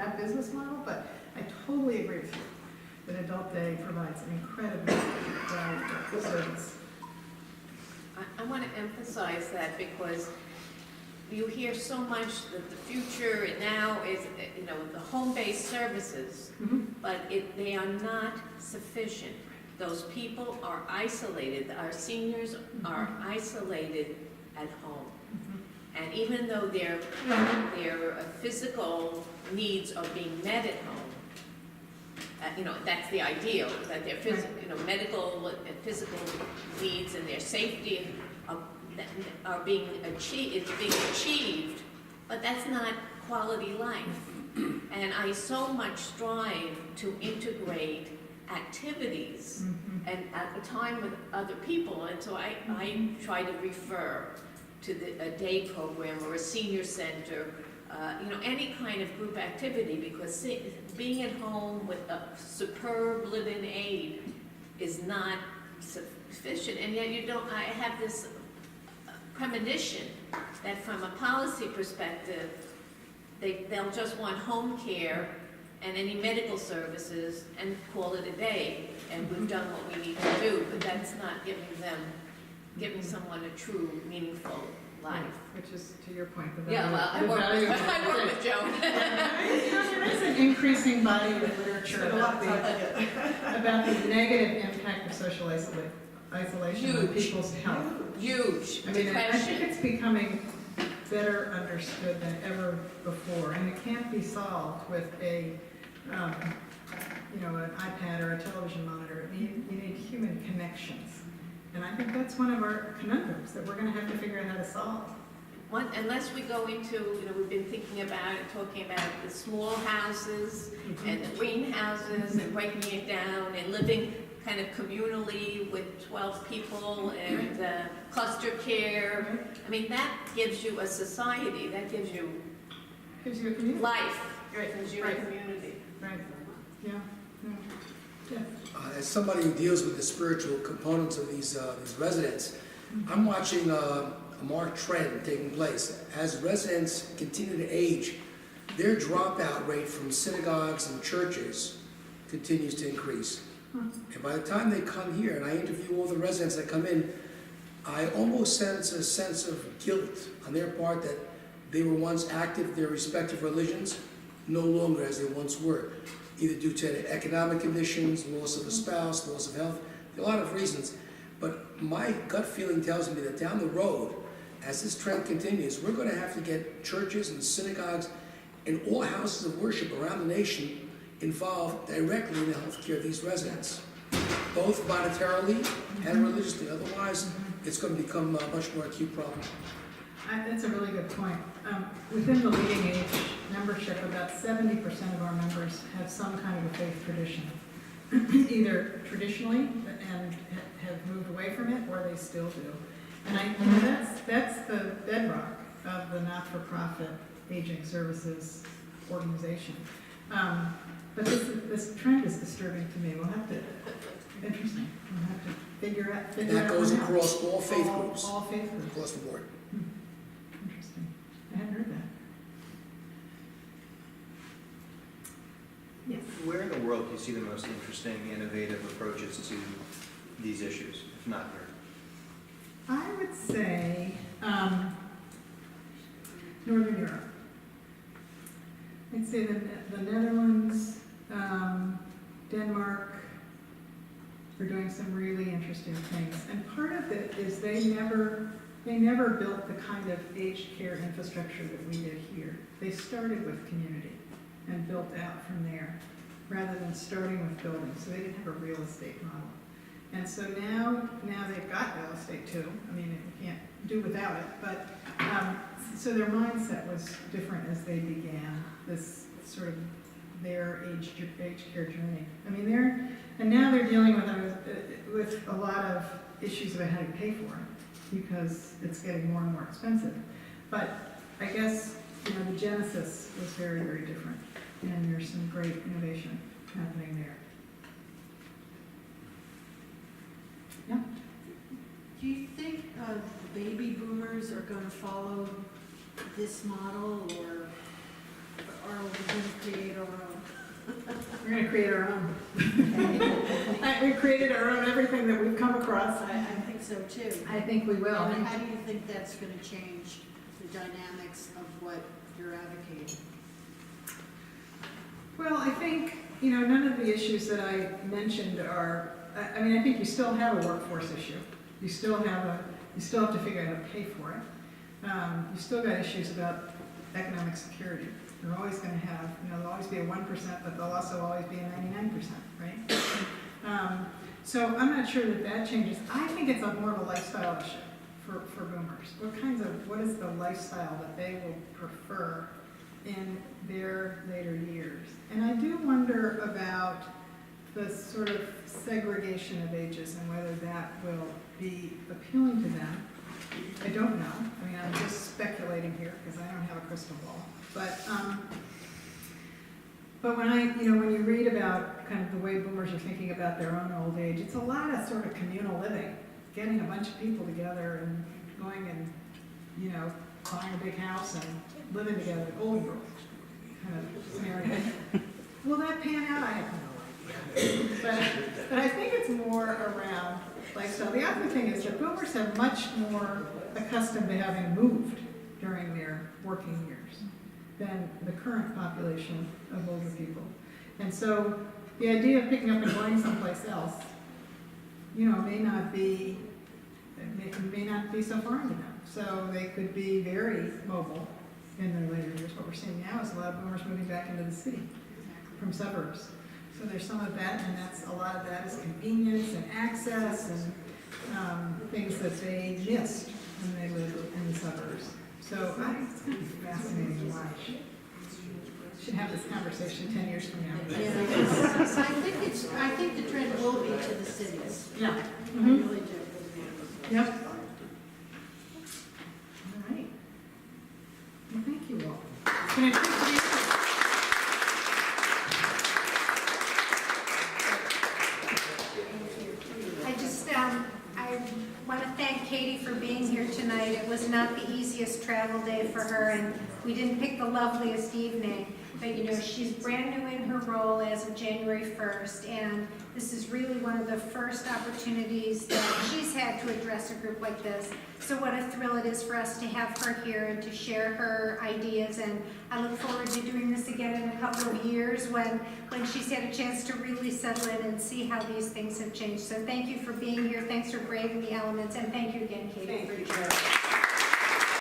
that business model, but I totally agree with you that adult day provides an incredibly valuable service. I want to emphasize that because you hear so much that the future now is, you know, the home-based services, but they are not sufficient. Those people are isolated. Our seniors are isolated at home. And even though their physical needs are being met at home, you know, that's the ideal, that their medical and physical needs and their safety are being achieved, but that's not quality life. And I so much strive to integrate activities and at a time with other people, and so I try to refer to a day program or a senior center, you know, any kind of group activity, because being at home with a superb live-in aid is not sufficient. And yet I have this premonition that from a policy perspective, they'll just want home care and any medical services and call it a day, and we've done what we need to do, but that's not giving someone a true, meaneful life. Which is, to your point, the Yeah, value. well, I work with Joan. There is an increasing body of literature about the negative impact of social isolation on people's health. Huge. I mean, I think Depression. it's becoming better understood than ever before, and it can't be solved with a, you know, an iPad or a television monitor. You need human connections, and I think that's one of our conundrums that we're going to have to figure out how to solve. Unless we go into, you know, we've been thinking about and talking about the small houses and the greenhouses and breaking it down and living kind of communally with 12 people and cluster care. I mean, that gives you a society, that gives you a community. life, gives you a community. Right. Yeah. Yeah. As somebody who deals with the spiritual components of these residents, I'm watching a marked trend taking place. As residents continue to age, their dropout rate from synagogues and churches continues to increase. And by the time they come here, and I interview all the residents that come in, I almost sense a sense of guilt on their part that they were once active in their respective religions, no longer as they once were, either due to economic conditions, loss of a spouse, loss of health. There are a lot of reasons. But my gut feeling tells me that down the road, as this trend continues, we're going to have to get churches and synagogues and all houses of worship around the nation involved directly in the health care of these residents, both monetarily and religiously. Otherwise, it's going to become a much more acute problem. That's a really good point. Within the LeadingAge membership, about 70% of our members have some kind of a faith tradition, either traditionally and have moved away from it, or they still do. And that's the bedrock of the not-for-profit aging services organization. But this trend is disturbing to me. We'll have to, interesting, we'll have to figure out. And that goes across all faith groups. All faith groups. Across the board. Interesting. I hadn't heard that. Yes. Where in the world do you see the most interesting, innovative approaches to these issues, if not here? I would say Northern Europe. I'd say the Netherlands, Denmark are doing some really interesting things. And part of it is they never built the kind of aged care infrastructure that we did here. They started with community and built out from there, rather than starting with buildings. So they didn't have a real estate model. And so now they've got real estate too. I mean, you can't do without it, but so their mindset was different as they began this sort of their age care journey. I mean, now they're dealing with a lot of issues about how to pay for it, because it's getting more and more expensive. But I guess, you know, the genesis was very, very different, and there's some great innovation happening there. Yeah. Do you think baby boomers are going to follow this model, or are we going to create our own. We're gonna create our own. We created our own everything that we've come across. I think so too. I think we will. And how do you think that's gonna change the dynamics of what you're advocating? Well, I think, none of the issues that I mentioned are, I mean, I think you still have a workforce issue. You still have to figure out how to pay for it. You still got issues about economic security. You're always gonna have, there'll always be a 1%, but there'll also always be a 99%, right? So I'm not sure that changes. I think it's more of a lifestyle issue for boomers. What is the lifestyle that they will prefer in their later years? And I do wonder about the sort of segregation of ages and whether that will be appealing to them. I don't know. I mean, I'm just speculating here because I don't have a crystal ball. But when you read about kind of the way boomers are thinking about their own old age, it's a lot of sort of communal living, getting a bunch of people together and going and, buying a big house and living together, old girl kind of scenario. Will that pan out? I have no idea. But I think it's more around lifestyle. The other thing is that boomers are much more accustomed to having moved during their working years than the current population of older people. And so the idea of picking up and going someplace else, may not be so foreign to them. So they could be very mobile in their later years. What we're seeing now is a lot of boomers moving back into the city from suburbs. So there's some of that, and a lot of that is convenience and access and things that they missed when they lived in the suburbs. So it's kind of fascinating to watch. Should have this conversation 10 years from now. Yeah, I think the trend will be to the cities. Yeah. I really do. Yep. All right. Well, thank you all. It's been a great day. I want to thank Katie for being here tonight. It was not the easiest travel day for her, and we didn't pick the loveliest evening. But she's brand new in her role as of January 1st, and this is really one of the first opportunities that she's had to address a group like this. So what a thrill it is for us to have her here and to share her ideas, and I look forward to doing this again in a couple of years when she's had a chance to really settle in and see how these things have changed. So thank you for being here, thanks for braving the elements, and thank you again, Katie, for joining.